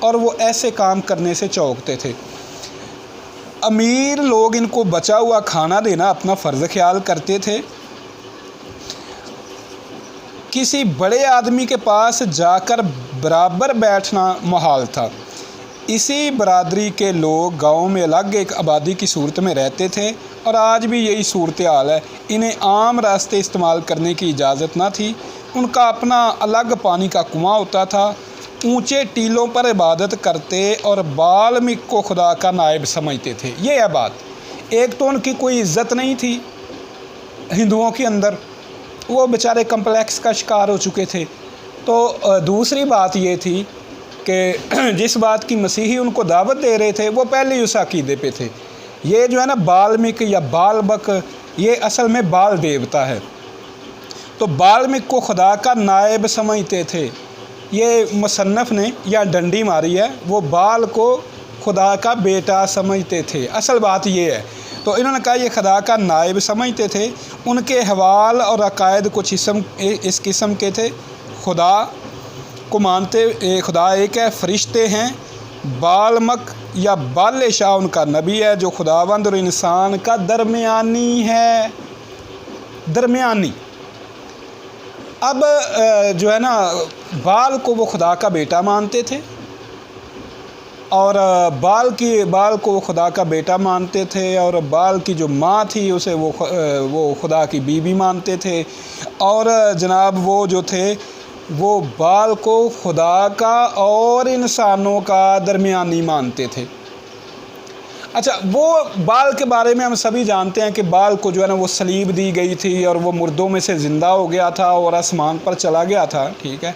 اور وہ ایسے کام کرنے سے چونکتے تھے۔ امیر لوگ ان کو بچا ہوا کھانا دینا اپنا فرض خیال کرتے تھے۔ کسی بڑے آدمی کے پاس جا کر برابر بیٹھنا محال تھا۔ اسی برادری کے لوگ گاؤں میں الگ ایک آبادی کی صورت میں رہتے تھے اور آج بھی یہی صورتحال ہے۔ انہیں عام راستے استعمال کرنے کی اجازت نہ تھی۔ ان کا اپنا الگ پانی کا کنواں ہوتا تھا۔ اونچے ٹیلوں پر عبادت کرتے اور بالمک کو خدا کا نائب سمجھتے تھے۔ یہ ہے بات۔ ایک تو ان کی کوئی عزت نہیں تھی ہندوؤں کے اندر، وہ بیچارے کمپلیکس کا شکار ہو چکے تھے۔ تو دوسری بات یہ تھی کہ جس بات کی مسیحی ان کو دعوت دے رہے تھے وہ پہلے ہی اس عقیدے پہ تھے۔ یہ جو ہے نا بالمک یا بالبک، یہ اصل میں بال دیوتا ہے، تو بالمک کو خدا کا نائب سمجھتے تھے۔ یہ مصنف نے یا ڈنڈی ماری ہے، وہ بال کو خدا کا بیٹا سمجھتے تھے، اصل بات یہ ہے۔ تو انہوں نے کہا یہ خدا کا نائب سمجھتے تھے۔ ان کے حوال اور عقائد کچھ اس قسم کے تھے۔ خدا کو مانتے، خدا ایک ہے، فرشتے ہیں، بالمک یا بال شاہ ان کا نبی ہے جو خداوند اور انسان کا درمیانی ہے، درمیانی۔ اب جو ہے نا بال کو وہ خدا کا بیٹا مانتے تھے، اور بال کو وہ خدا کا بیٹا مانتے تھے، اور بال کی جو ماں تھی اسے وہ خدا کی بیوی مانتے تھے، اور جناب وہ جو تھے وہ بال کو خدا کا اور انسانوں کا درمیانی مانتے تھے۔ اچھا، وہ بال کے بارے میں ہم سبھی جانتے ہیں کہ بال کو جو ہے نا وہ صلیب دی گئی تھی اور وہ مردوں میں سے زندہ ہو گیا تھا اور آسمان پر چلا گیا تھا، ٹھیک ہے۔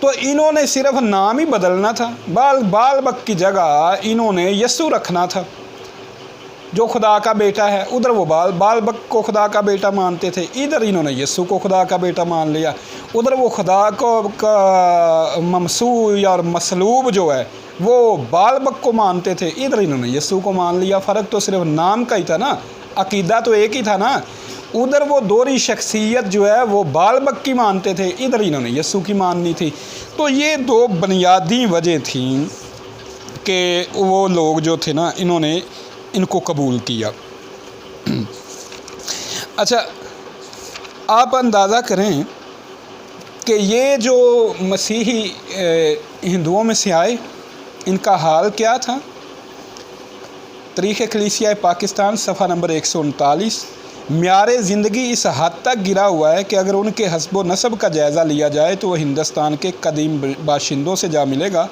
تو انہوں نے صرف نام ہی بدلنا تھا۔ بالبک کی جگہ انہوں نے یسوع رکھنا تھا جو خدا کا بیٹا ہے۔ ادھر وہ بالبک کو خدا کا بیٹا مانتے تھے، ادھر انہوں نے یسوع کو خدا کا بیٹا مان لیا۔ ادھر وہ خدا کو ممسوح اور مصلوب جو ہے وہ بالبک کو مانتے تھے، ادھر انہوں نے یسوع کو مان لیا۔ فرق تو صرف نام کا ہی تھا نا، عقیدہ تو ایک ہی تھا نا۔ ادھر وہ دوہری شخصیت جو ہے وہ بالبک کی مانتے تھے، ادھر انہوں نے یسوع کی ماننی تھی۔ تو یہ دو بنیادی وجہ تھیں کہ وہ لوگ جو تھے نا انہوں نے ان کو قبول کیا۔ اچھا، آپ اندازہ کریں کہ یہ جو مسیحی ہندوؤں میں سے آئے ان کا حال کیا تھا۔ تاریخ کلیسیہ پاکستان صفحہ نمبر 139۔ معیار زندگی اس حد تک گرا ہوا ہے کہ اگر ان کے حسب و نسب کا جائزہ لیا جائے تو وہ ہندوستان کے قدیم باشندوں سے جا ملے گا۔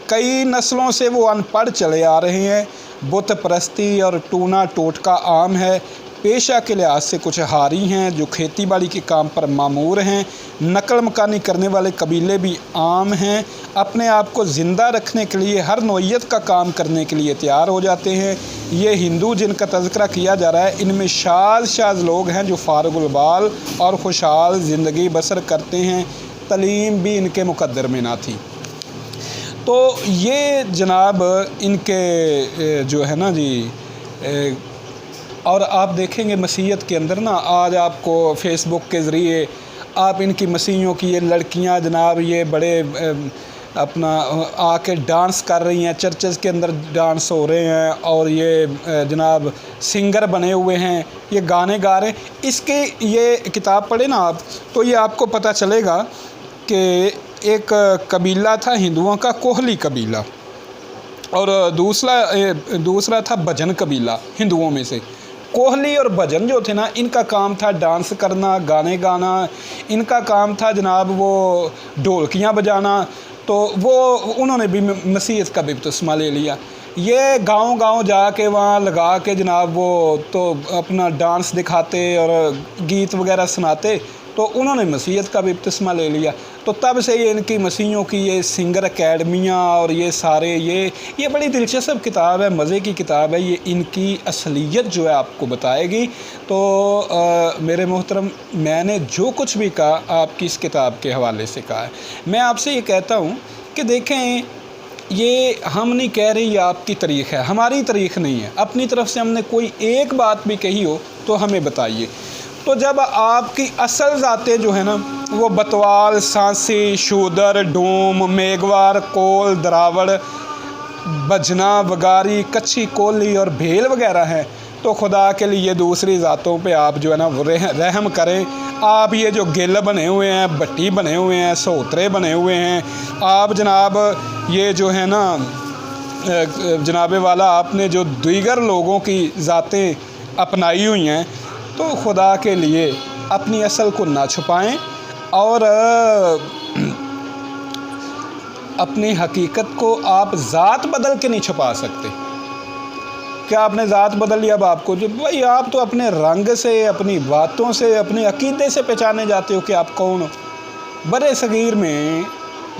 کئی نسلوں سے وہ ان پڑھ چلے آ رہے ہیں۔ بت پرستی اور ٹونا ٹوٹکا عام ہے۔ پیشہ کے لحاظ سے کچھ ہاری ہیں جو کھیتی باڑی کے کام پر مامور ہیں۔ نقل مکانی کرنے والے قبیلے بھی عام ہیں۔ اپنے آپ کو زندہ رکھنے کے لیے ہر نوعیت کا کام کرنے کے لیے تیار ہو جاتے ہیں۔ یہ ہندو جن کا تذکرہ کیا جا رہا ہے ان میں شاذ لوگ ہیں جو فارغ البال اور خوشحال زندگی بسر کرتے ہیں۔ تعلیم بھی ان کے مقدر میں نہ تھی۔ تو یہ جناب ان کے جو ہے نا جی، اور آپ دیکھیں گے مسیحیت کے اندر نا آج آپ کو فیس بک کے ذریعے آپ ان کی مسیحیوں کی یہ لڑکیاں جناب یہ بڑے اپنا آ کے ڈانس کر رہی ہیں، چرچز کے اندر ڈانس ہو رہے ہیں، اور یہ جناب سنگر بنے ہوئے ہیں، یہ گانے گا رہے ہیں۔ اس کے یہ کتاب پڑھیں نا آپ تو یہ آپ کو پتہ چلے گا کہ ایک قبیلہ تھا ہندوؤں کا، کوہلی قبیلہ، اور دوسرا تھا بھجن قبیلہ ہندوؤں میں سے۔ کوہلی اور بھجن جو تھے نا ان کا کام تھا ڈانس کرنا، گانے گانا، ان کا کام تھا جناب وہ ڈھولکیاں بجانا۔ تو وہ انہوں نے بھی مسیحیت کا بپتسمہ لے لیا۔ یہ گاؤں جا کے وہاں لگا کے جناب وہ تو اپنا ڈانس دکھاتے اور گیت وغیرہ سناتے، تو انہوں نے مسیحیت کا بپتسمہ لے لیا۔ تو تب سے یہ ان کی مسیحیوں کی یہ سنگر اکیڈمیاں اور یہ سارے یہ بڑی دلچسپ کتاب ہے، مزے کی کتاب ہے۔ یہ ان کی اصلیت جو ہے آپ کو بتائے گی۔ تو میرے محترم، میں نے جو کچھ بھی کہا آپ کی اس کتاب کے حوالے سے کہا ہے۔ میں آپ سے یہ کہتا ہوں کہ دیکھیں، یہ ہم نہیں کہہ رہے یہ آپ کی تاریخ ہے، ہماری تاریخ نہیں ہے۔ اپنی طرف سے ہم نے کوئی ایک بات بھی کہی ہو تو ہمیں بتائیے۔ تو جب آپ کی اصل ذاتیں جو ہیں نا وہ بتوال، سانسی، شودر، ڈوم، میگوار، کول، دراوڑ، بجنا، وگاری، کچھی کولی اور بھیل وغیرہ ہیں، تو خدا کے لیے دوسری ذاتوں پہ آپ جو ہے نا رحم کریں۔ آپ یہ جو گل بنے ہوئے ہیں، بٹی بنے ہوئے ہیں، سوترے بنے ہوئے ہیں، آپ جناب یہ جو ہے نا جناب والا آپ نے جو دیگر لوگوں کی ذاتیں اپنائی ہوئی ہیں، تو خدا کے لیے اپنی اصل کو نہ چھپائیں اور اپنی حقیقت کو آپ ذات بدل کے نہیں چھپا سکتے۔ کیا آپ نے ذات بدل لی؟ اب آپ کو جو بھائی آپ تو اپنے رنگ سے، اپنی باتوں سے، اپنے عقیدے سے پہچانے جاتے ہو کہ آپ کون ہو۔ برے صغیر میں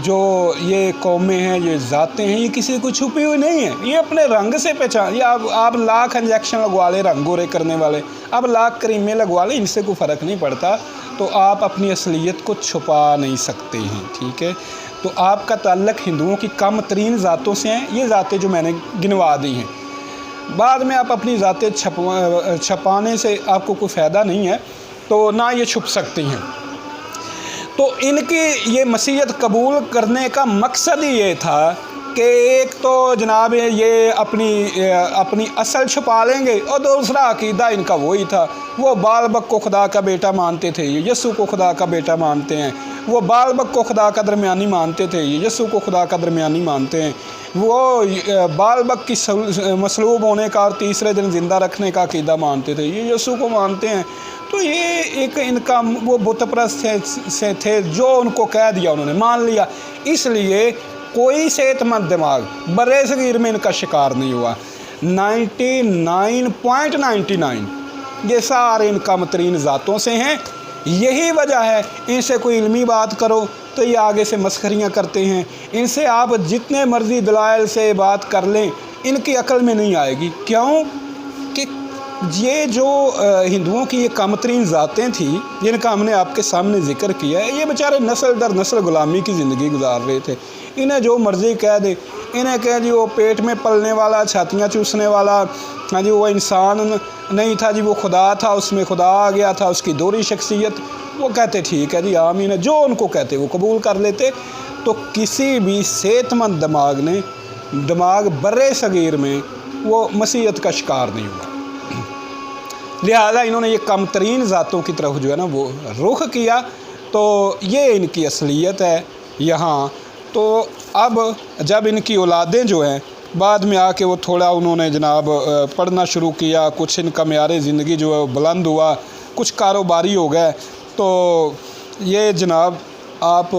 جو یہ قومیں ہیں، یہ ذاتیں ہیں، یہ کسی کو چھپی ہوئی نہیں ہیں، یہ اپنے رنگ سے پہچان۔ یہ آپ لاکھ انجیکشن لگوا لیں رنگ گورے کرنے والے، اب لاکھ کریمیں لگوا لیں، ان سے کوئی فرق نہیں پڑتا، تو آپ اپنی اصلیت کو چھپا نہیں سکتے ہیں، ٹھیک ہے۔ تو آپ کا تعلق ہندوؤں کی کم ترین ذاتوں سے ہیں، یہ ذاتیں جو میں نے گنوا دی ہیں۔ بعد میں آپ اپنی ذاتیں چھپانے سے آپ کو کوئی فائدہ نہیں ہے، تو نہ یہ چھپ سکتی ہیں۔ تو ان کی یہ مسیحیت قبول کرنے کا مقصد ہی یہ تھا کہ ایک تو جناب یہ اپنی اصل چھپا لیں گے، اور دوسرا عقیدہ ان کا وہی تھا، وہ بال بک کو خدا کا بیٹا مانتے تھے، یہ یسوع کو خدا کا بیٹا مانتے ہیں، وہ بال بک کو خدا کا درمیانی مانتے تھے، یہ یسوع کو خدا کا درمیانی مانتے ہیں، وہ بال بک کی مصلوب ہونے کا اور تیسرے دن زندہ رکھنے کا عقیدہ مانتے تھے، یہ یسوع کو مانتے ہیں۔ تو یہ ایک ان کا وہ بت پرست سے تھے، جو ان کو کہہ دیا انہوں نے مان لیا، اس لیے کوئی صحت مند دماغ برے صغیر میں ان کا شکار نہیں ہوا۔ 99.99 یہ سارے ان کم ترین ذاتوں سے ہیں۔ یہی وجہ ہے ان سے کوئی علمی بات کرو تو یہ آگے سے مسخریاں کرتے ہیں، ان سے آپ جتنے مرضی دلائل سے بات کر لیں ان کی عقل میں نہیں آئے گی۔ کیوں کہ یہ جو ہندوؤں کی یہ کم ترین ذاتیں تھیں جن کا ہم نے آپ کے سامنے ذکر کیا ہے، یہ بیچارے نسل در نسل غلامی کی زندگی گزار رہے تھے، انہیں جو مرضی کہہ دے، انہیں کہہ جی وہ پیٹ میں پلنے والا، چھاتیاں چوسنے والا، ہاں جی وہ انسان نہیں تھا جی، وہ خدا تھا، اس میں خدا آ گیا تھا، اس کی دوہری شخصیت، وہ کہتے ٹھیک ہے جی آمین ہے، جو ان کو کہتے وہ قبول کر لیتے۔ تو کسی بھی صحت مند دماغ برے صغیر میں وہ مسیحیت کا شکار نہیں ہوا، لہذا انہوں نے یہ کم ترین ذاتوں کی طرف جو ہے نا وہ رخ کیا، تو یہ ان کی اصلیت ہے یہاں۔ تو اب جب ان کی اولادیں جو ہیں بعد میں آ کے وہ تھوڑا انہوں نے جناب پڑھنا شروع کیا، کچھ ان کا معیار زندگی جو ہے بلند ہوا، کچھ کاروباری ہو گئے، تو یہ جناب اب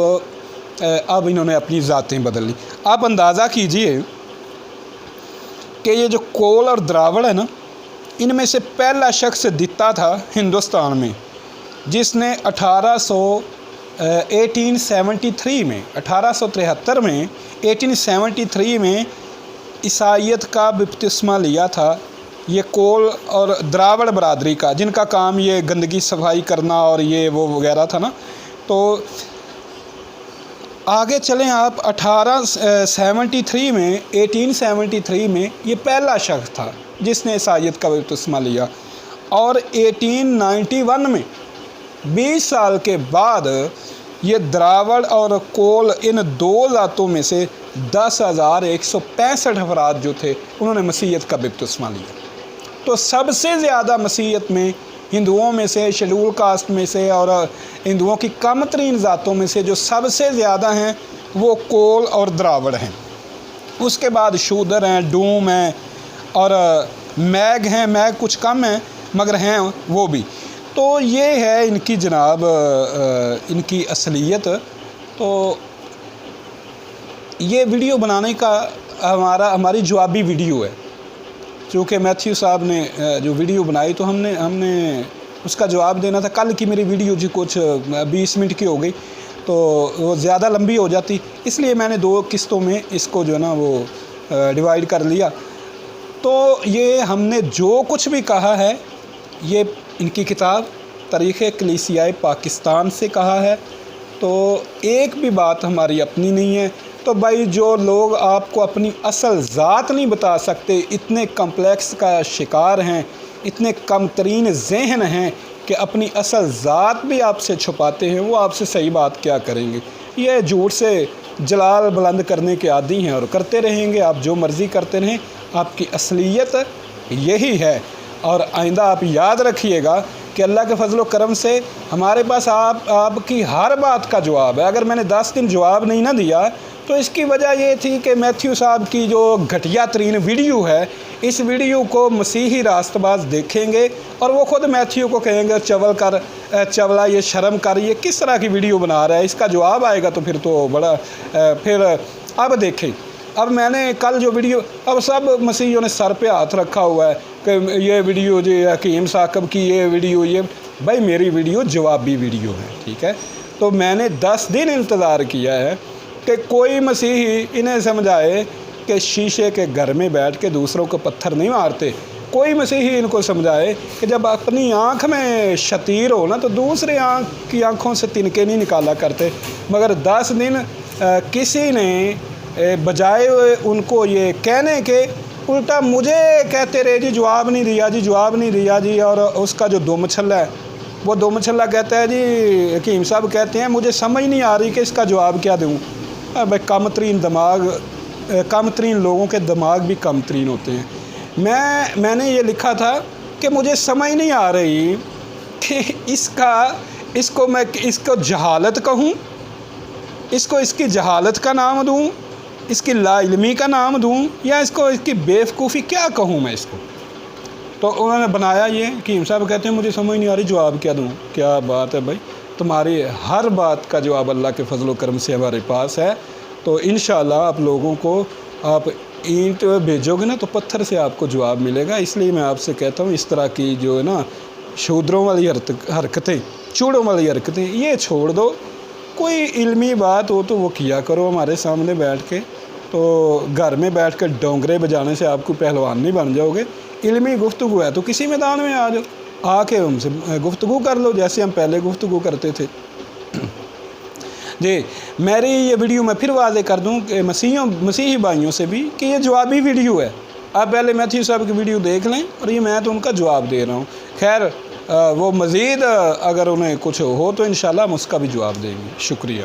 انہوں نے اپنی ذاتیں بدل لی۔ آپ اندازہ کیجئے کہ یہ جو کول اور دراوڑ ہے نا، ان میں سے پہلا شخص دتا تھا ہندوستان میں، جس نے 1873 میں 1873 میں عیسائیت کا بپتسمہ لیا تھا، یہ کول اور دراوڑ برادری کا، جن کا کام یہ گندگی صفائی کرنا اور یہ وہ وغیرہ تھا نا۔ تو آگے چلیں آپ 1873 میں یہ پہلا شخص تھا جس نے عیسائیت کا بپتسمہ لیا، اور 1891 میں 20 سال کے بعد یہ دراوڑ اور کول ان دو ذاتوں میں سے 10,165 افراد جو تھے انہوں نے مسیحیت کا بپتسمہ لیا۔ تو سب سے زیادہ مسیحیت میں ہندوؤں میں سے، شیڈول کاسٹ میں سے اور ہندوؤں کی کم ترین ذاتوں میں سے جو سب سے زیادہ ہیں وہ کول اور دراوڑ ہیں، اس کے بعد شودر ہیں، ڈوم ہیں اور میگ ہیں، میگ کچھ کم ہیں مگر ہیں وہ بھی۔ تو یہ ہے ان کی جناب ان کی اصلیت۔ تو یہ ویڈیو بنانے کا ہماری جوابی ویڈیو ہے، چونکہ میتھیو صاحب نے جو ویڈیو بنائی تو ہم نے اس کا جواب دینا تھا۔ کل کی میری ویڈیو جی کچھ 20 منٹ کی ہو گئی تو وہ زیادہ لمبی ہو جاتی، اس لیے میں نے 2 قسطوں میں اس کو جو ہے نا وہ ڈیوائیڈ کر لیا۔ تو یہ ہم نے جو کچھ بھی کہا ہے یہ ان کی کتاب تاریخ کلیسیائے پاکستان سے کہا ہے، تو ایک بھی بات ہماری اپنی نہیں ہے۔ تو بھائی جو لوگ آپ کو اپنی اصل ذات نہیں بتا سکتے، اتنے کمپلیکس کا شکار ہیں، اتنے کم ترین ذہن ہیں، کہ اپنی اصل ذات بھی آپ سے چھپاتے ہیں، وہ آپ سے صحیح بات کیا کریں گے؟ یہ جھوٹ سے جلال بلند کرنے کے عادی ہیں اور کرتے رہیں گے، آپ جو مرضی کرتے رہیں، آپ کی اصلیت یہی ہے۔ اور آئندہ آپ یاد رکھیے گا کہ اللہ کے فضل و کرم سے ہمارے پاس آپ کی ہر بات کا جواب ہے۔ اگر میں نے 10 دن جواب نہیں نہ دیا تو اس کی وجہ یہ تھی کہ میتھیو صاحب کی جو گھٹیا ترین ویڈیو ہے، اس ویڈیو کو مسیحی راست باز دیکھیں گے اور وہ خود میتھیو کو کہیں گے چولا یہ شرم کر، یہ کس طرح کی ویڈیو بنا رہا ہے؟ اس کا جواب آئے گا تو پھر تو بڑا پھر اب دیکھیں، اب میں نے کل جو ویڈیو، اب سب مسیحیوں نے سر پہ ہاتھ رکھا ہوا ہے کہ یہ ویڈیو جی حکیم ثاقب کی، یہ ویڈیو، یہ بھائی میری ویڈیو جوابی ویڈیو ہے، ٹھیک ہے؟ تو میں نے 10 دن انتظار کیا ہے کہ کوئی مسیحی انہیں سمجھائے کہ شیشے کے گھر میں بیٹھ کے دوسروں کو پتھر نہیں مارتے، کوئی مسیحی ان کو سمجھائے کہ جب اپنی آنکھ میں شتیر ہو نا تو دوسرے آنکھ کی آنکھوں سے تنکے نہیں نکالا کرتے۔ مگر 10 دن کسی نے بجائے ان کو یہ کہنے کے الٹا مجھے کہتے رہے جی جواب نہیں دیا جی، جواب نہیں دیا جی۔ اور اس کا جو دم چھلا ہے، وہ دم چھلا کہتا ہے جی حکیم صاحب کہتے ہیں مجھے سمجھ نہیں آ رہی کہ اس کا جواب کیا دوں۔ بھائی کم ترین لوگوں کے دماغ بھی کم ترین ہوتے ہیں۔ میں نے یہ لکھا تھا کہ مجھے سمجھ نہیں آ رہی کہ اس کو جہالت کہوں، اس کی جہالت کا نام دوں، اس کی لا علمی کا نام دوں، یا اس کی بیوقوفی کیا کہوں میں اس کو؟ تو انہوں نے بنایا یہ کہ صاحب کہتے ہیں مجھے سمجھ نہیں آ رہی جواب کیا دوں۔ کیا بات ہے بھائی، تمہاری ہر بات کا جواب اللہ کے فضل و کرم سے ہمارے پاس ہے۔ تو انشاءاللہ آپ لوگوں کو آپ اینٹ بھیجو گے نا تو پتھر سے آپ کو جواب ملے گا۔ اس لیے میں آپ سے کہتا ہوں اس طرح کی جو ہے نا شودروں والی حرکتیں، چوڑوں والی حرکتیں، یہ چھوڑ دو۔ کوئی علمی بات ہو تو وہ کیا کرو ہمارے سامنے بیٹھ کے۔ تو گھر میں بیٹھ کے ڈونگرے بجانے سے آپ کو پہلوان نہیں بن جاؤ گے۔ علمی گفتگو ہے تو کسی میدان میں آ جاؤ، آ کے ہم سے گفتگو کر لو جیسے ہم پہلے گفتگو کرتے تھے۔ جی میری یہ ویڈیو میں پھر واضح کر دوں کہ مسیحی بھائیوں سے بھی کہ یہ جوابی ویڈیو ہے۔ آپ پہلے میتھیو صاحب کی ویڈیو دیکھ لیں، اور یہ میں تو ان کا جواب دے رہا ہوں۔ خیر وہ مزید اگر انہیں کچھ ہو تو انشاءاللہ ہم اس کا بھی جواب دیں گے۔ شکریہ۔